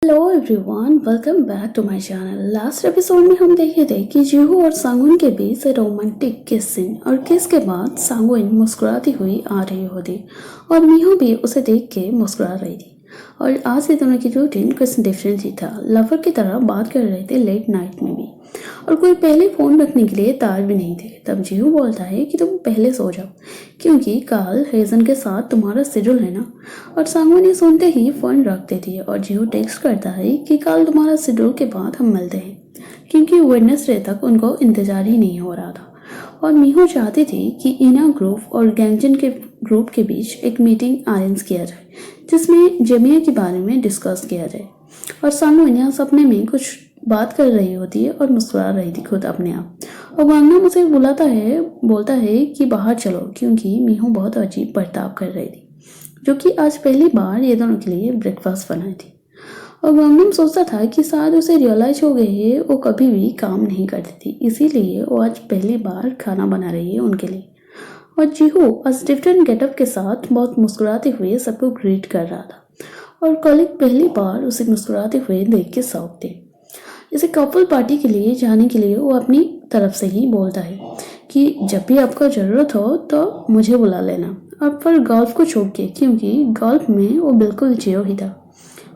Hello everyone, welcome back to my channel. Last episode में हम देखे थे कि जीहू और सांगुन के बीच रोमांटिक किस सीन और किस के बाद सांगुन मुस्कुराती हुई आ रही होती और मीहू भी उसे देख के मुस्कुरा रही थी। और आज के दोनों की रूटीन कुछ डिफरेंट ही था। लवर की तरह बात कर रहे थे लेट नाइट में भी, और कोई पहले फ़ोन रखने के लिए तार भी नहीं थे। तब जीहू बोलता है कि तुम पहले सो जाओ क्योंकि कल हेजन के साथ तुम्हारा शेड्यूल है ना। और सांगुन ये सुनते ही फ़ोन रख देती है और जीहू टेक्स्ट करता है कि कल तुम्हारा शेड्यूल के बाद हम मिलते हैं, क्योंकि वेडनेसडे तक उनको इंतज़ार ही नहीं हो रहा था। और मीहू चाहती थी कि इना ग्रुप और गैंगजन के ग्रुप के बीच एक मीटिंग अरेंज किया जाए जिसमें जेमिया के बारे में डिस्कस किया जाए। और सांगुन यहाँ सपने में कुछ बात कर रही होती है और मुस्कुरा रही थी खुद अपने आप। और गांगनाम उसे बोलता है कि बाहर चलो, क्योंकि मीहू बहुत अजीब बर्ताव कर रही थी, जो कि आज पहली बार ये दोनों के लिए ब्रेकफास्ट बनाई थी। और गांगनाम सोचता था कि शायद उसे रियलाइज हो गई है वो कभी भी काम नहीं करती थी, इसीलिए वो आज पहली बार खाना बना रही है उनके लिए। और जीहू आज डिफरेंट गेटअप के साथ बहुत मुस्कुराते हुए सबको ग्रीट कर रहा था, और कॉलिग पहली बार उसे मुस्कुराते हुए देख के शौक थे। इसे कपल पार्टी के लिए जाने के लिए वो अपनी तरफ से ही बोलता है कि जब भी आपको ज़रूरत हो तो मुझे बुला लेना। और पर गोल्फ को छोड़ के, क्योंकि गोल्फ में वो बिल्कुल जियो ही था।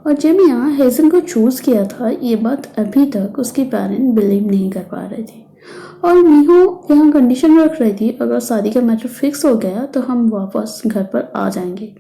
और जेमिया हेजन को चूज़ किया था, ये बात अभी तक उसके पेरेंट बिलीव नहीं कर पा रहे थे। और मीहू यहाँ कंडीशन रख रही थी, अगर शादी का मैटर फिक्स हो गया तो हम वापस घर पर आ जाएंगे।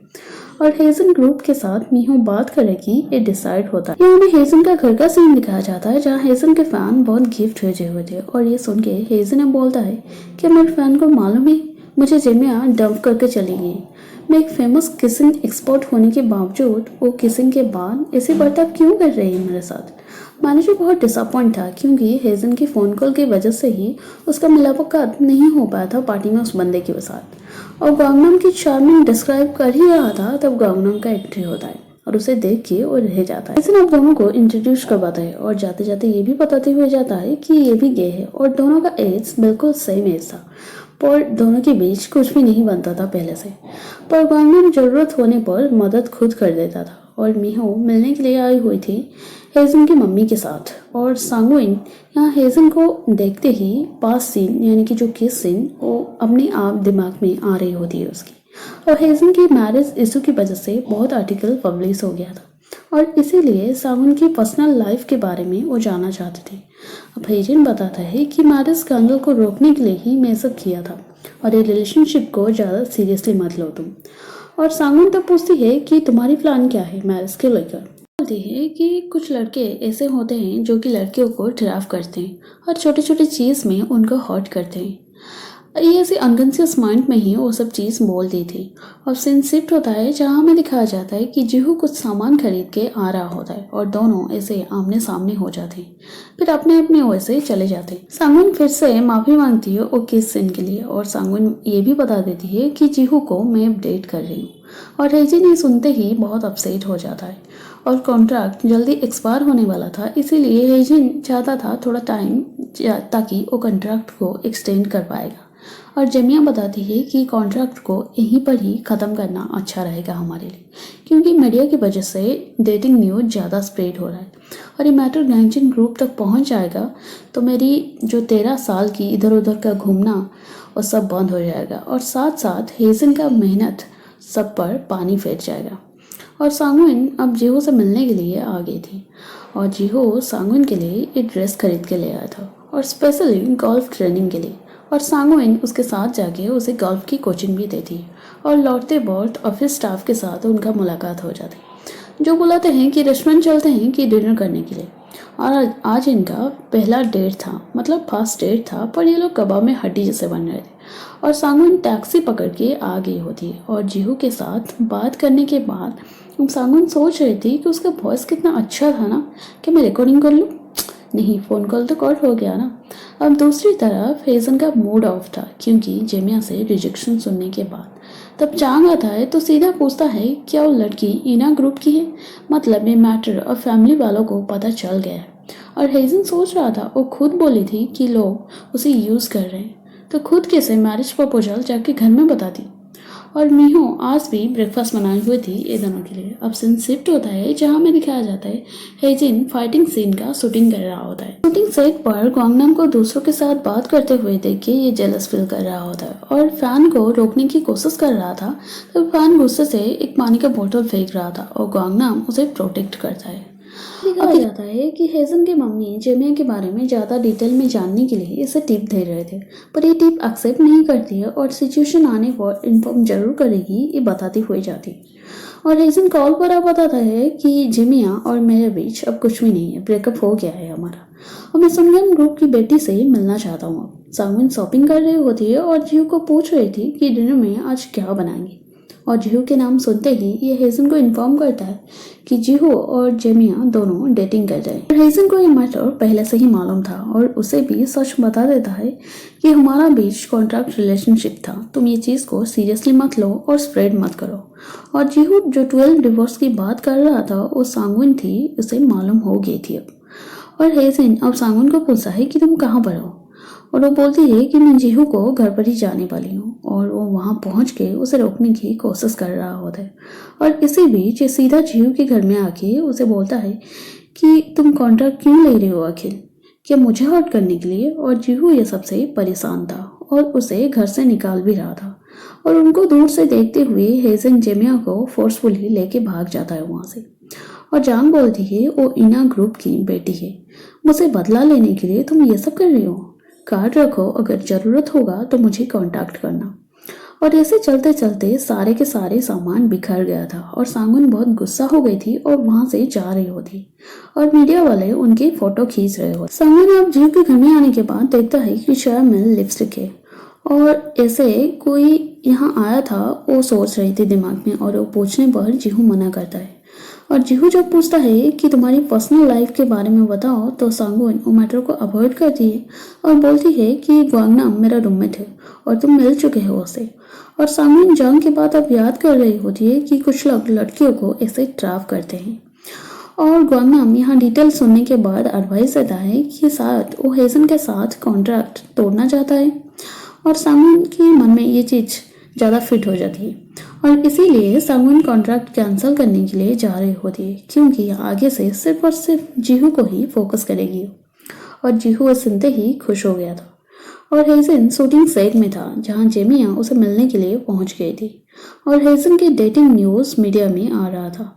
और हेजन ग्रुप के साथ मीहू बात करेगी, ये डिसाइड होता है। यहाँ हमें हेजन का घर का सीन दिखाया जाता है, जहाँ हेजन के फैन बहुत गिफ्ट भेजे हुए थे। और ये सुन के हेजन बोलता है कि मेरे फैन को मालूम है मुझे जेमिया डंप करके चली गई। मैं एक फेमस किसिंग एक्सपर्ट होने के बावजूद वो किसिंग के बाद ऐसे बर्ताव क्यों कर रही है मेरे साथ। मैनेजर बहुत डिसअपॉइंट था, क्योंकि हेजन की फ़ोन कॉल की वजह से ही उसका मुलाकात नहीं हो पाया था पार्टी में उस बंदे के साथ। और गांगनाम की चार्मिंग डिस्क्राइब कर ही रहा था, तब गांगनाम का एंट्री होता है और उसे देख के वो रह जाता है। हेजन अब दोनों को इंट्रोड्यूस करवाता है और जाते जाते ये भी बताते हुए जाता है कि ये भी गे है और दोनों का एज बिल्कुल सेम एज था, पर दोनों के बीच कुछ भी नहीं बनता था पहले से। पर गांगनाम जरूरत होने पर मदद खुद कर देता था। और मीहू मिलने के लिए आई हुई थी हेजन की मम्मी के साथ। और सांगुइन यहाँ हेजन को देखते ही पास सीन यानी कि जो किस सीन वो अपने आप दिमाग में आ रही होती है उसकी। और हेजन की मैरिज इशू की वजह से बहुत आर्टिकल पब्लिश हो गया था, और इसीलिए सांगुन की पर्सनल लाइफ के बारे में वो जानना चाहते थे। अब हेजन बताता है कि मैरिज स्कैंडल को रोकने के लिए ही मैं सब किया था, और ये रिलेशनशिप को ज़्यादा सीरियसली मत लो तुम। और सांगुन तब पूछती है कि तुम्हारी प्लान क्या है मैरिज के लेकर। बोलती है कि कुछ लड़के ऐसे होते हैं जो कि लड़कियों को ट्रैप करते हैं और छोटे छोटे चीज़ में उनको हर्ट करते हैं। ये ऐसे अनकॉन्शियस माइंड में ही वो सब चीज़ बोल दी थी। और सीन शिफ्ट होता है जहाँ हमें दिखाया जाता है कि जीहू कुछ सामान खरीद के आ रहा होता है और दोनों ऐसे आमने सामने हो जाते हैं, फिर अपने अपने वैसे चले जाते हैं। सांगुन फिर से माफ़ी मांगती है वो किस सीन के लिए, और सांगुन ये भी बता देती है कि जीहू को मैं अपडेट कर रही हूँ। और हेजिन ये सुनते ही बहुत अपसेट हो जाता है, और कॉन्ट्रैक्ट जल्दी एक्सपायर होने वाला था, इसीलिए हेजिन चाहता था थोड़ा टाइम ताकि वो कॉन्ट्रैक्ट को एक्सटेंड कर पाएगा। और जेमिया बताती है कि कॉन्ट्रैक्ट को यहीं पर ही ख़त्म करना अच्छा रहेगा हमारे लिए, क्योंकि मीडिया की वजह से डेटिंग न्यूज़ ज़्यादा स्प्रेड हो रहा है और ये मैटर गैंगजन ग्रुप तक पहुंच जाएगा तो मेरी जो 13 साल की इधर उधर का घूमना वो सब बंद हो जाएगा, और साथ साथ हेजन का मेहनत सब पर पानी फेर जाएगा। और सांगुइन अब जीहू से मिलने के लिए आ गई थी, और जीहू सांगुइन के लिए एक ड्रेस खरीद के ले आया था, और स्पेशली गोल्फ ट्रेनिंग के लिए। और सांगुइन उसके साथ जाके उसे गोल्फ की कोचिंग भी देती है, और लौटते वक्त ऑफिस स्टाफ के साथ उनका मुलाकात हो जाती, जो बुलाते हैं कि रेस्टोरेंट चलते हैं कि डिनर करने के लिए। और आज इनका पहला डेट था, मतलब फर्स्ट डेट था, पर ये लोग कबाब में हड्डी जैसे बन रहे थे। और सांगुइन टैक्सी पकड़ के आ गई होती है, और जीहू के साथ बात करने के बाद सांगुइन सोच रही थी कि उसका वॉइस कितना अच्छा था ना, कि मैं रिकॉर्डिंग कर लूँ। नहीं, फ़ोन कॉल तो कट हो गया ना। अब दूसरी तरफ हेजन का मूड ऑफ था, क्योंकि जेमिया से रिजेक्शन सुनने के बाद तब चांग आता है तो सीधा पूछता है क्या वो लड़की इना ग्रुप की है, मतलब ये मैटर और फैमिली वालों को पता चल गया है। और हेजन सोच रहा था वो खुद बोली थी कि लोग उसे यूज़ कर रहे हैं, तो खुद कैसे मैरिज प्रपोजल जाके घर में बताती। और मीहो आज भी ब्रेकफास्ट बनाई हुई थी ये दोनों के लिए। अब सीन शिफ्ट होता है जहाँ हमें दिखाया जाता है हेजिन फाइटिंग सीन का शूटिंग कर रहा होता है। शूटिंग सेट पर गॉन्गनाम को दूसरों के साथ बात करते हुए देख के ये जेलस फील कर रहा होता है और फैन को रोकने की कोशिश कर रहा था। तो फैन गुस्से से एक पानी का बोतल फेंक रहा था और गॉन्गनाम उसे प्रोटेक्ट करता है। दिखाया जाता है कि हेजन की मम्मी जेमिया के बारे में ज़्यादा डिटेल में जानने के लिए इसे टिप दे रहे थे, पर ये टिप एक्सेप्ट नहीं करती है और सिचुएशन आने पर इन्फॉर्म जरूर करेगी ये बताती हुई जाती है। और हेजन कॉल पर अब बताता है कि जेमिया और मेरे बीच अब कुछ भी नहीं है, ब्रेकअप हो गया है हमारा और मैं सुनगन ग्रुप की बेटी से मिलना चाहता हूँ। अब सांगविन शॉपिंग कर रही होती है और जिहू को पूछ रही थी कि डिनर में आज क्या बनाएंगे और जिहू के नाम सुनते ही ये हेजन को इन्फॉर्म करता है कि जिहू और जेमिया दोनों डेटिंग कर रहे हैं। हेजन को ये मैटर पहले से ही मालूम था और उसे भी सच बता देता है कि हमारा बीच कॉन्ट्रैक्ट रिलेशनशिप था, तुम ये चीज़ को सीरियसली मत लो और स्प्रेड मत करो। और जिहू जो 12 डिवोर्स की बात कर रहा था वो सांगविन थी, उसे मालूम हो गई थी अब। और हेजन अब सांगविन को पूछता है कि तुम कहाँ पर हो और वो बोलती है कि मैं जिहू को घर पर ही जाने वाली हूँ और वो वहाँ पहुँच के उसे रोकने की कोशिश कर रहा होता है। और इसी बीच ये सीधा जिहू के घर में आके उसे बोलता है कि तुम कॉन्ट्रैक्ट क्यों ले रहे हो आखिर, क्या मुझे हर्ट करने के लिए। और जिहू ये सबसे परेशान था और उसे घर से निकाल भी रहा था और उनको दूर से देखते हुए हेजन जेमिया को फोर्सफुली लेके भाग जाता है वहाँ से। और जांग बोलती है वो इना ग्रुप की बेटी है, मुझे बदला लेने के लिए तुम ये सब कर रही हो, कार्ड रखो, अगर ज़रूरत होगा तो मुझे कांटेक्ट करना। और ऐसे चलते चलते सारे के सारे सामान बिखर गया था और सांगुन बहुत गुस्सा हो गई थी और वहां से जा रही होती और मीडिया वाले उनकी फोटो खींच रहे होते। सांगुन अब जीव के घर में आने के बाद देखता है कि शायद मिल लिपस्टिक है और ऐसे कोई यहाँ आया था, वो सोच रही थी दिमाग में और वो पूछने पर जीहू मना करता है। और जीहू जब पूछता है कि तुम्हारी पर्सनल लाइफ के बारे में बताओ तो सांगुन वो मैटर को अवॉइड करती है और बोलती है कि ग्वांगनाम मेरा रूममेट है और तुम मिल चुके हो उससे। और सांगुन जंग के बाद अब याद कर रही होती है कि कुछ लोग लड़कियों को ऐसे ट्रैप करते हैं और ग्वांगनाम यहाँ डिटेल सुनने के बाद एडवाइस देता है कि शायद वो हेजन के साथ कॉन्ट्रैक्ट तोड़ना चाहता है और सांगुन के मन में ये चीज़ ज़्यादा फिट हो जाती है और इसीलिए सांगुन कॉन्ट्रैक्ट कैंसिल करने के लिए जा रही होती है क्योंकि आगे से सिर्फ और सिर्फ जीहू को ही फोकस करेगी। और जीहू सुनते ही खुश हो गया था और हेजन शूटिंग सेट में था जहां जेमिया उसे मिलने के लिए पहुंच गई थी और हेजन की डेटिंग न्यूज़ मीडिया में आ रहा था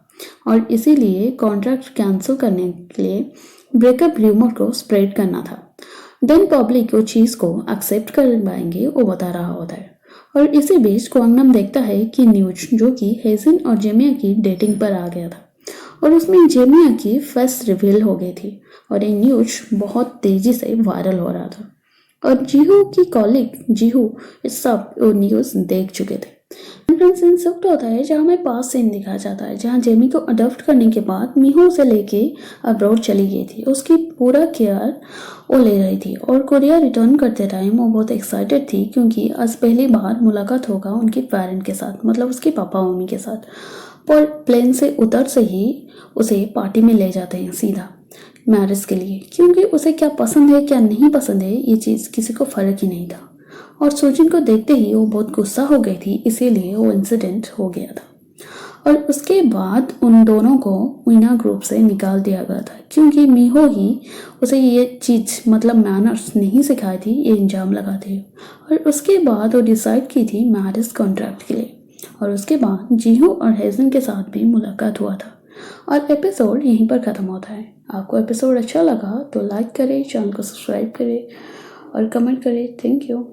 और इसीलिए कॉन्ट्रैक्ट कैंसिल करने के लिए ब्रेकअप र्यूमर को स्प्रेड करना था। देन पब्लिक वो चीज़ को एक्सेप्ट कर पाएंगे वो बता रहा होता है। और इसी बीच ग्वांगनाम देखता है कि न्यूज जो कि हेजन और जेमिया की डेटिंग पर आ गया था और उसमें जेमिया की फेस रिवील हो गई थी और ये न्यूज बहुत तेजी से वायरल हो रहा था और जीहू की कॉलीग जीहू इस सब वो न्यूज़ देख चुके थे। सीन शिफ्ट होता है जहाँ हमें पास सीन दिखाया जाता है जहाँ जेमी को अडॉप्ट करने के बाद मीहो से लेके अब्रॉड चली गई थी, उसकी पूरा केयर वो ले रही थी और कोरिया रिटर्न करते टाइम वो बहुत एक्साइटेड थी क्योंकि आज पहली बार मुलाकात होगा उनके पेरेंट के साथ, मतलब उसके पापा मम्मी के साथ। पर प्लेन से उतर से ही उसे पार्टी में ले जाते हैं सीधा मैरिज के लिए क्योंकि उसे क्या पसंद है क्या नहीं पसंद है ये चीज़ किसी को फ़र्क ही नहीं था और सोजिन को देखते ही वो बहुत गुस्सा हो गई थी, इसीलिए वो इंसिडेंट हो गया था। और उसके बाद उन दोनों को वीना ग्रुप से निकाल दिया गया था क्योंकि मीहो ही उसे ये चीज़ मतलब मैनर्स नहीं सिखाई थी, ये इल्ज़ाम लगाती है। और उसके बाद वो डिसाइड की थी मैरिज कॉन्ट्रैक्ट के लिए और उसके बाद जीहू और हेजन के साथ भी मुलाकात हुआ था और एपिसोड यहीं पर ख़त्म होता है। आपको एपिसोड अच्छा लगा तो लाइक करें, चैनल को सब्सक्राइब करें और कमेंट करें। Thank you.